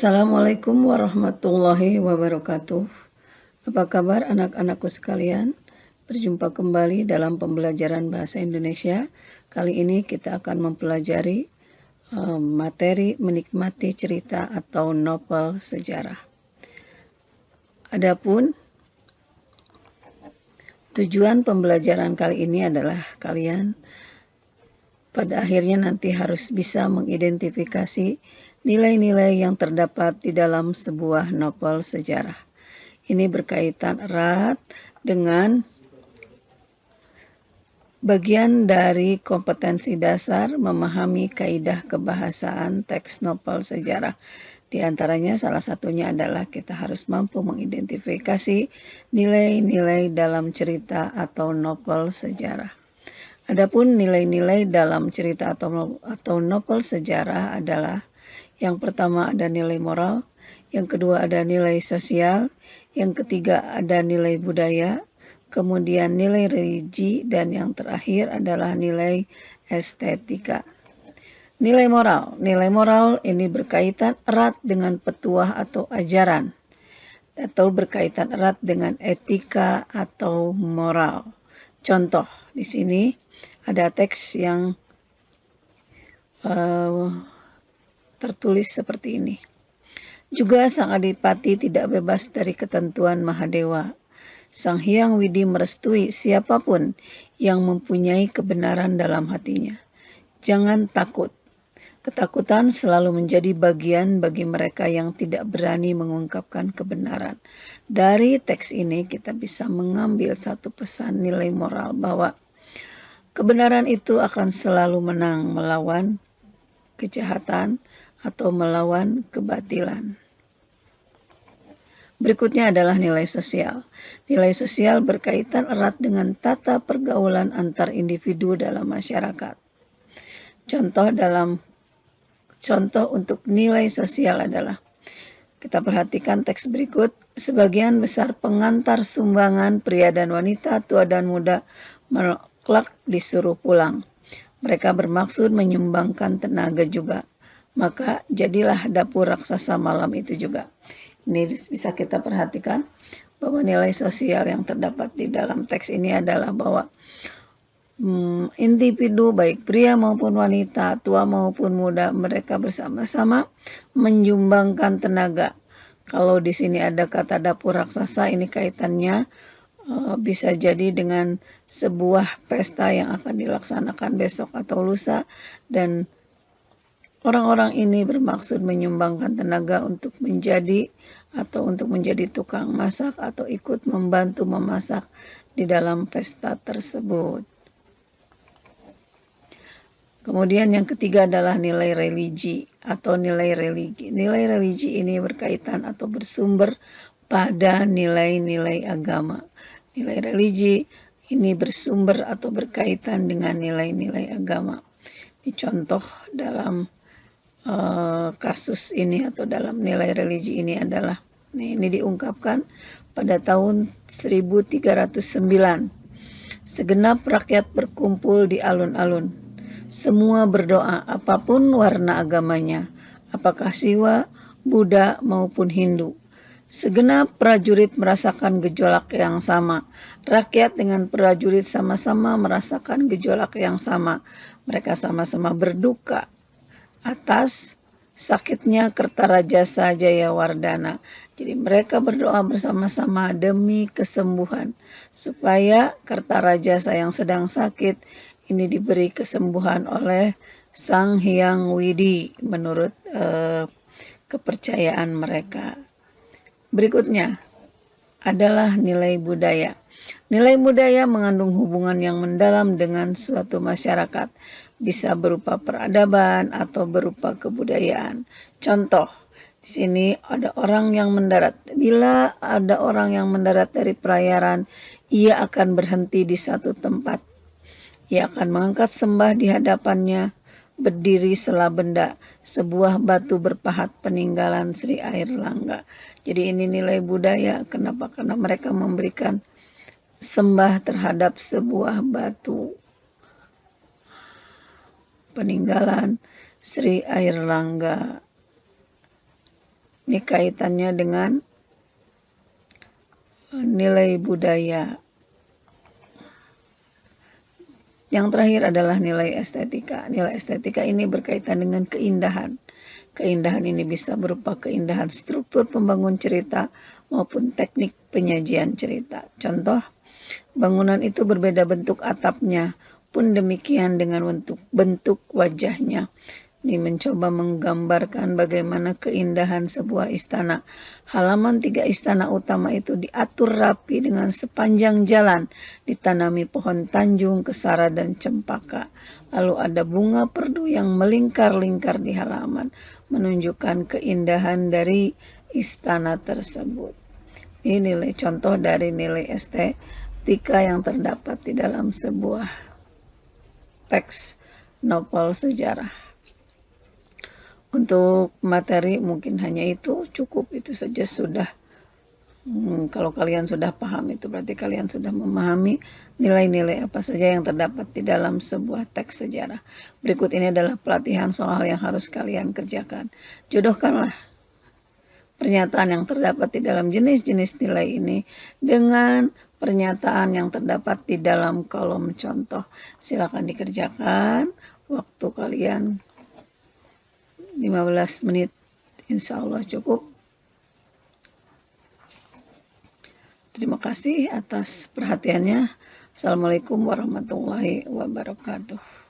Assalamualaikum warahmatullahi wabarakatuh. Apa kabar anak-anakku sekalian? Berjumpa kembali dalam pembelajaran bahasa Indonesia. Kali ini kita akan mempelajari materi menikmati cerita atau novel sejarah. Adapun tujuan pembelajaran kali ini adalah kalian pada akhirnya nanti harus bisa mengidentifikasi nilai-nilai yang terdapat di dalam sebuah novel sejarah. Ini berkaitan erat dengan bagian dari kompetensi dasar memahami kaidah kebahasaan teks novel sejarah. Di antaranya salah satunya adalah kita harus mampu mengidentifikasi nilai-nilai dalam cerita atau novel sejarah. Adapun nilai-nilai dalam cerita atau novel sejarah adalah yang pertama ada nilai moral, yang kedua ada nilai sosial, yang ketiga ada nilai budaya, kemudian nilai religi, dan yang terakhir adalah nilai estetika. Nilai moral ini berkaitan erat dengan petuah atau ajaran, atau berkaitan erat dengan etika atau moral. Contoh, di sini ada teks yang tertulis seperti ini. Juga Sang Adipati tidak bebas dari ketentuan Mahadewa. Sang Hyang Widi merestui siapapun yang mempunyai kebenaran dalam hatinya. Jangan takut. Ketakutan selalu menjadi bagian bagi mereka yang tidak berani mengungkapkan kebenaran. Dari teks ini kita bisa mengambil satu pesan nilai moral bahwa kebenaran itu akan selalu menang melawan kejahatan atau melawan kebatilan. Berikutnya adalah nilai sosial. Nilai sosial berkaitan erat dengan tata pergaulan antar individu dalam masyarakat. Contoh untuk nilai sosial adalah, kita perhatikan teks berikut, sebagian besar pengantar sumbangan pria dan wanita, tua dan muda, kelak disuruh pulang. Mereka bermaksud menyumbangkan tenaga juga. Maka jadilah dapur raksasa malam itu juga. Ini bisa kita perhatikan bahwa nilai sosial yang terdapat di dalam teks ini adalah bahwa individu baik pria maupun wanita, tua maupun muda, mereka bersama-sama menyumbangkan tenaga. Kalau di sini ada kata dapur raksasa, ini kaitannya bisa jadi dengan sebuah pesta yang akan dilaksanakan besok atau lusa, dan orang-orang ini bermaksud menyumbangkan tenaga untuk menjadi tukang masak atau ikut membantu memasak di dalam pesta tersebut. Kemudian yang ketiga adalah nilai religi atau nilai religi. Nilai religi ini berkaitan atau bersumber pada nilai-nilai agama. Nilai religi ini bersumber atau berkaitan dengan nilai-nilai agama. Ini contoh dalam kasus ini atau dalam nilai religi ini adalah, ini diungkapkan pada tahun 1309. Segenap rakyat berkumpul di alun-alun. Semua berdoa apapun warna agamanya, apakah Siwa, Buddha maupun Hindu. Segenap prajurit merasakan gejolak yang sama. Rakyat dengan prajurit sama-sama merasakan gejolak yang sama. Mereka sama-sama berduka atas sakitnya Kertarajasa Jayawardana. Jadi mereka berdoa bersama-sama demi kesembuhan, supaya Kertarajasa yang sedang sakit ini diberi kesembuhan oleh Sang Hyang Widi menurut kepercayaan mereka. Berikutnya adalah nilai budaya. Nilai budaya mengandung hubungan yang mendalam dengan suatu masyarakat, bisa berupa peradaban atau berupa kebudayaan. Contoh, di sini ada orang yang mendarat. Bila ada orang yang mendarat dari pelayaran, ia akan berhenti di satu tempat. Ia akan mengangkat sembah di hadapannya, berdiri sela benda, sebuah batu berpahat peninggalan Sri Airlangga. Jadi ini nilai budaya. Kenapa? Karena mereka memberikan sembah terhadap sebuah batu peninggalan Sri Airlangga. Ini kaitannya dengan nilai budaya. Yang terakhir adalah nilai estetika. Nilai estetika ini berkaitan dengan keindahan. Keindahan ini bisa berupa keindahan struktur pembangun cerita maupun teknik penyajian cerita. Contoh, bangunan itu berbeda bentuk atapnya, pun demikian dengan bentuk wajahnya. Ini mencoba menggambarkan bagaimana keindahan sebuah istana. Halaman 3 istana utama itu diatur rapi dengan sepanjang jalan, ditanami pohon tanjung, kesara, dan cempaka. Lalu ada bunga perdu yang melingkar-lingkar di halaman, menunjukkan keindahan dari istana tersebut. Ini nilai contoh dari nilai estetika yang terdapat di dalam sebuah teks novel sejarah. Untuk materi mungkin hanya itu, cukup itu saja sudah. Kalau kalian sudah paham itu berarti kalian sudah memahami nilai-nilai apa saja yang terdapat di dalam sebuah teks sejarah. Berikut ini adalah pelatihan soal yang harus kalian kerjakan. Jodohkanlah pernyataan yang terdapat di dalam jenis-jenis nilai ini dengan pernyataan yang terdapat di dalam kolom contoh. Silakan dikerjakan. Waktu kalian 15 menit, insya Allah cukup. Terima kasih atas perhatiannya. Assalamualaikum warahmatullahi wabarakatuh.